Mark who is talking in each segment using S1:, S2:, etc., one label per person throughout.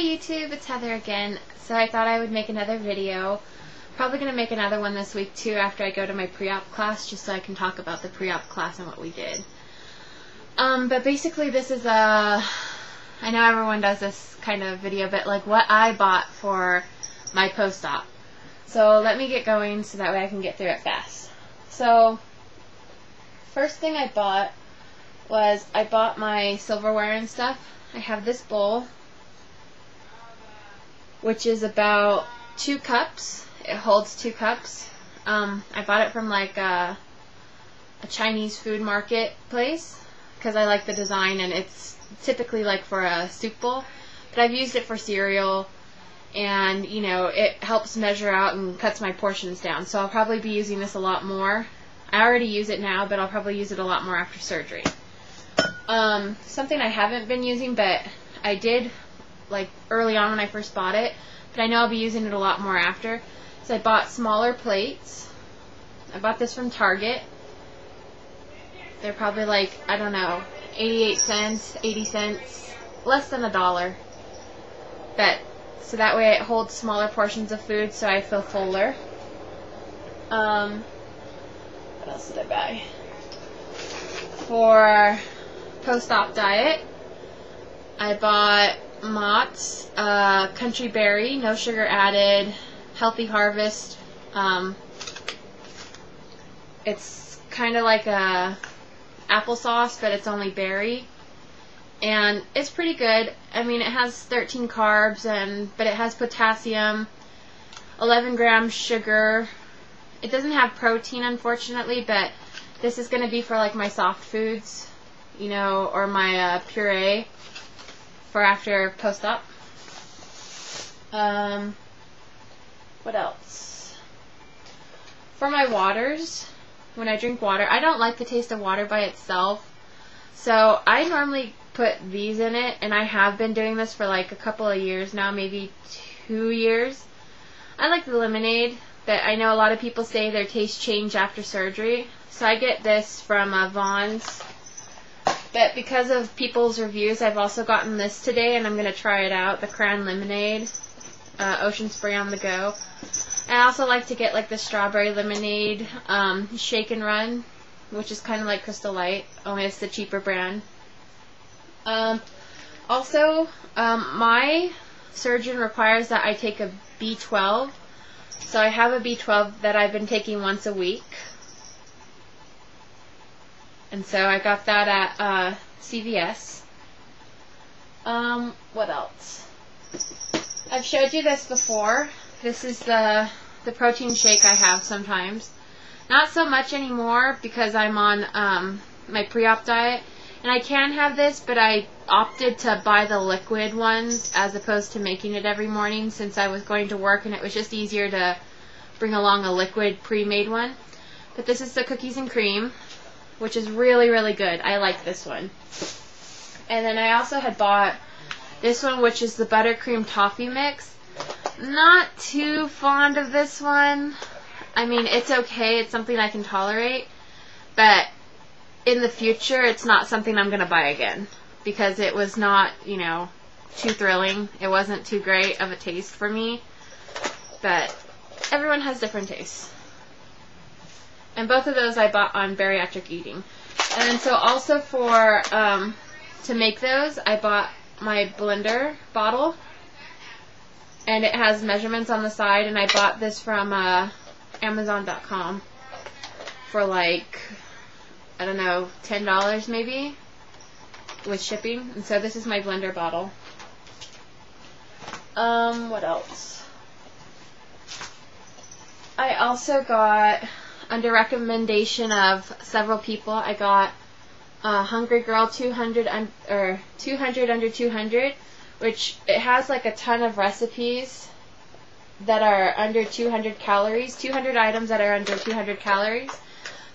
S1: YouTube, it's Heather again. So I thought I would make another video. Probably going to make another one this week too after I go to my pre-op class, just so I can talk about the pre-op class and what we did. But basically this is I know everyone does this kind of video, but like what I bought for my post-op. So let me get going so that way I can get through it fast. So first thing I bought was I bought my silverware and stuff. I have this bowl, which is about 2 cups. It holds 2 cups. I bought it from like a Chinese food market place because I like the design, and it's typically like for a soup bowl, but I've used it for cereal, and you know, it helps measure out and cuts my portions down, so I'll probably be using this a lot more. I already use it now, but I'll probably use it a lot more after surgery. Something I haven't been using, but I did like early on when I first bought it, but I know I'll be using it a lot more after. So I bought smaller plates. I bought this from Target. They're probably like, I don't know, 88 cents, 80 cents, less than $1. But so that way it holds smaller portions of food, so I feel fuller. What else did I buy? For post-op diet, I bought Mott's Country Berry, no sugar added, healthy harvest. It's kind of like a applesauce, but it's only berry, and it's pretty good. I mean, it has 13 carbs, but it has potassium, 11 grams sugar. It doesn't have protein, unfortunately, but this is going to be for like my soft foods, you know, or my puree for after post-op. What else? For my waters, when I drink water, I don't like the taste of water by itself, so I normally put these in it, and I have been doing this for like a couple of years now, maybe 2 years. I like the lemonade, but I know a lot of people say their taste change after surgery, so I get this from Vaughn's. But because of people's reviews, I've also gotten this today, and I'm going to try it out, the Crown Lemonade, Ocean Spray on the Go. I also like to get like the strawberry lemonade shake and run, which is kind of like Crystal Light, only it's the cheaper brand. Also, my surgeon requires that I take a B12, so I have a B12 that I've been taking once a week. And so I got that at CVS. What else? I've showed you this before. This is the protein shake I have sometimes. Not so much anymore because I'm on my pre-op diet. And I can have this, but I opted to buy the liquid ones as opposed to making it every morning since I was going to work, and it was just easier to bring along a liquid pre-made one. But this is the cookies and cream, which is really, really good. I like this one. And then I also had bought this one, which is the buttercream toffee mix. Not too fond of this one. I mean, it's okay. It's something I can tolerate. But in the future, it's not something I'm going to buy again. Because it was not, you know, too thrilling. It wasn't too great of a taste for me. But everyone has different tastes. And both of those I bought on bariatric eating. And then so also for, to make those, I bought my blender bottle. And it has measurements on the side, and I bought this from Amazon.com for like, I don't know, $10 maybe with shipping. And so this is my blender bottle. What else? I also got, under recommendation of several people, I got Hungry Girl 200 under 200, which it has like a ton of recipes that are under 200 calories, 200 items that are under 200 calories.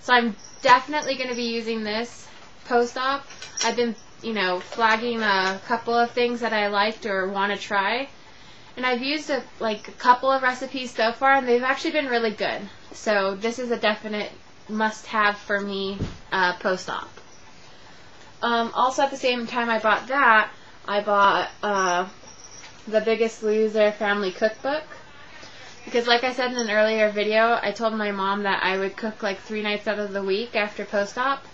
S1: So I'm definitely going to be using this post-op. I've been, you know, flagging a couple of things that I liked or want to try. And I've used a couple of recipes so far, and they've actually been really good. So this is a definite must-have for me post-op. Also at the same time I bought that, I bought the Biggest Loser Family Cookbook. Because like I said in an earlier video, I told my mom that I would cook like 3 nights out of the week after post-op.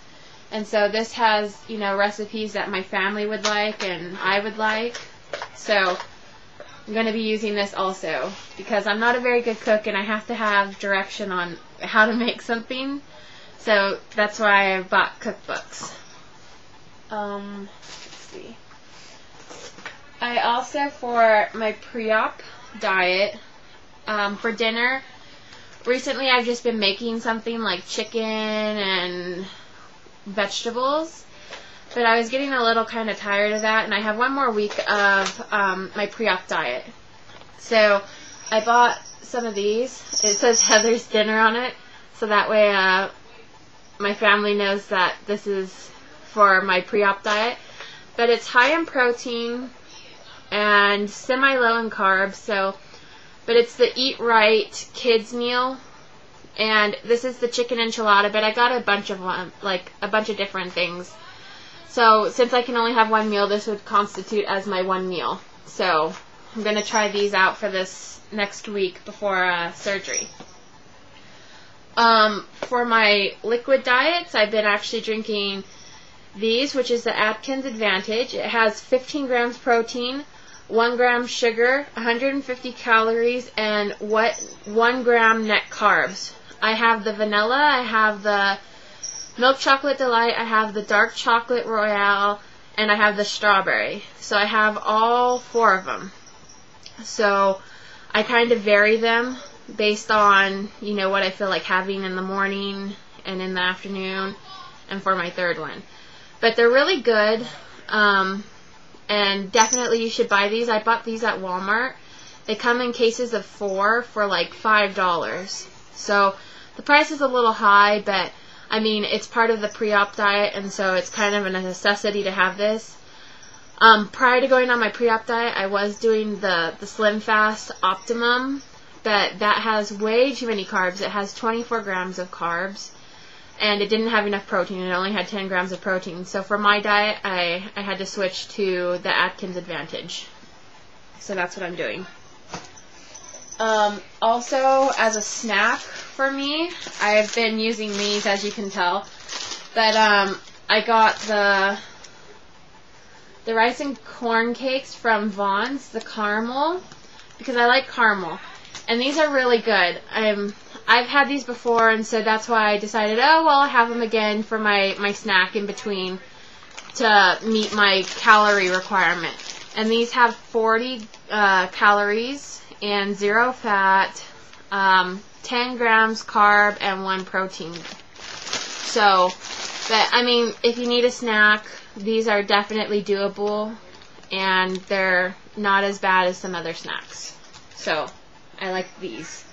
S1: And so this has, you know, recipes that my family would like and I would like. So I'm going to be using this also because I'm not a very good cook and I have to have direction on how to make something. So that's why I bought cookbooks. Let's see. I also, for my pre-op diet, for dinner, recently I've just been making something like chicken and vegetables, but I was getting a little kind of tired of that, and I have one more week of my pre-op diet. So I bought some of these. It says Heather's Dinner on it, so that way my family knows that this is for my pre-op diet. But it's high in protein and semi-low in carbs, but it's the Eat Right kids meal, and this is the chicken enchilada, but I got a bunch of different things. So since I can only have one meal, this would constitute as my one meal. So I'm going to try these out for this next week before surgery. For my liquid diets, I've been actually drinking these, which is the Atkins Advantage. It has 15 grams protein, 1 gram sugar, 150 calories, and 1 gram net carbs. I have the vanilla, I have the milk chocolate delight, I have the dark chocolate royale, and I have the strawberry. So I have all 4 of them. So I kind of vary them based on, you know, what I feel like having in the morning and in the afternoon, and for my third one. But they're really good. And definitely you should buy these. I bought these at Wal-Mart. They come in cases of 4 for like $5. So the price is a little high, but I mean, it's part of the pre-op diet, and so it's kind of a necessity to have this. Prior to going on my pre-op diet, I was doing the Slim Fast Optimum, but that has way too many carbs. It has 24 grams of carbs. And it didn't have enough protein. It only had 10 grams of protein. So for my diet, I had to switch to the Atkins Advantage. So that's what I'm doing. Also, as a snack for me, I've been using these, as you can tell. But I got the rice and corn cakes from Vaughn's, the caramel, because I like caramel. And these are really good. I've had these before, and so that's why I decided, oh, well, I'll have them again for my snack in between to meet my calorie requirement. And these have 40 calories and 0 fat, 10 grams carb, and 1 protein. So, but I mean, if you need a snack, these are definitely doable, and they're not as bad as some other snacks. So I like these.